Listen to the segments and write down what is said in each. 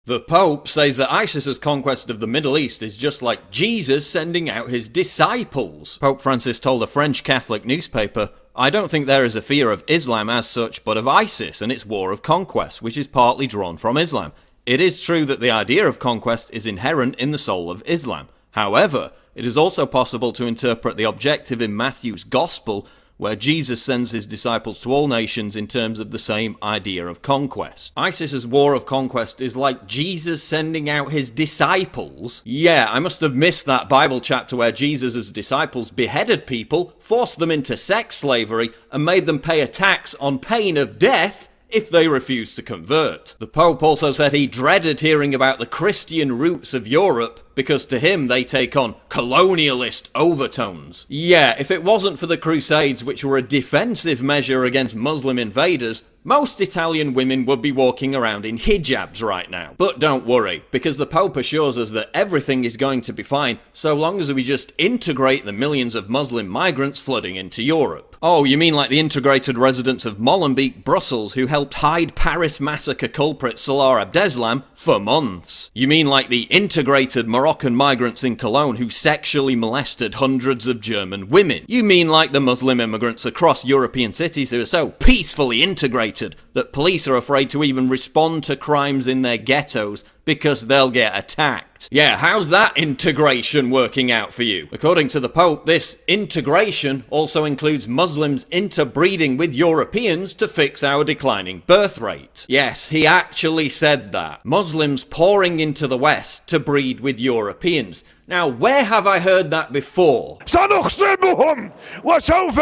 The Pope says that ISIS's conquest of the Middle East is just like Jesus sending out his disciples. Pope Francis told a French Catholic newspaper, "I don't think there is a fear of Islam as such, but of ISIS and its war of conquest, which is partly drawn from Islam. It is true that the idea of conquest is inherent in the soul of Islam. However, it is also possible to interpret the objective in Matthew's Gospel, where Jesus sends his disciples to all nations in terms of the same idea of conquest. ISIS's war of conquest is like Jesus sending out his disciples? Yeah, I must have missed that Bible chapter where Jesus' disciples beheaded people, forced them into sex slavery, and made them pay a tax on pain of death if they refused to convert. The Pope also said he dreaded hearing about the Christian roots of Europe because to him they take on colonialist overtones. Yeah, if it wasn't for the Crusades, which were a defensive measure against Muslim invaders, most Italian women would be walking around in hijabs right now. But don't worry, because the Pope assures us that everything is going to be fine so long as we just integrate the millions of Muslim migrants flooding into Europe. Oh, you mean like the integrated residents of Molenbeek, Brussels, who helped hide Paris massacre culprit Salah Abdeslam for months? You mean like the integrated Moroccan migrants in Cologne who sexually molested hundreds of German women? You mean like the Muslim immigrants across European cities who are so peacefully integrated that police are afraid to even respond to crimes in their ghettos because they'll get attacked? Yeah, how's that integration working out for you? According to the Pope, this integration also includes Muslims interbreeding with Europeans to fix our declining birth rate. Yes, he actually said that. Muslims pouring into the West to breed with Europeans. Now, where have I heard that before? سنخصبهم وسوف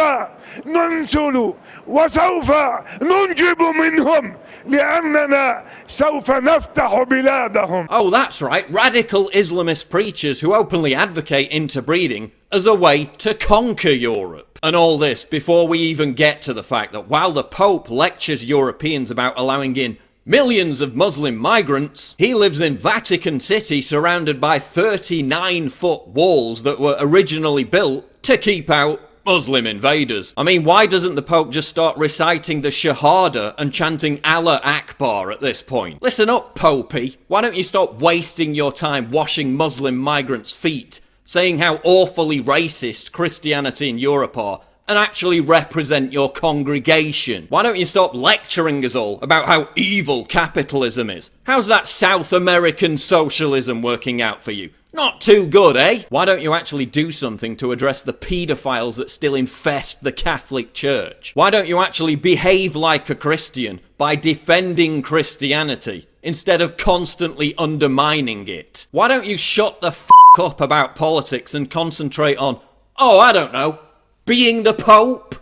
ننزل وسوف ننجب منهم لأننا سوف نفتح بلادهم. Oh, that's right, radical Islamist preachers who openly advocate interbreeding as a way to conquer Europe. And all this before we even get to the fact that while the Pope lectures Europeans about allowing in millions of Muslim migrants, he lives in Vatican City surrounded by 39-foot walls that were originally built to keep out Muslim invaders. I mean, why doesn't the Pope just start reciting the Shahada and chanting Allah Akbar at this point? Listen up, Popey. Why don't you stop wasting your time washing Muslim migrants' feet, saying how awfully racist Christianity in Europe are, and actually represent your congregation? Why don't you stop lecturing us all about how evil capitalism is? How's that South American socialism working out for you? Not too good, eh? Why don't you actually do something to address the paedophiles that still infest the Catholic Church? Why don't you actually behave like a Christian by defending Christianity instead of constantly undermining it? Why don't you shut the f*** up about politics and concentrate on, oh, I don't know, being the Pope?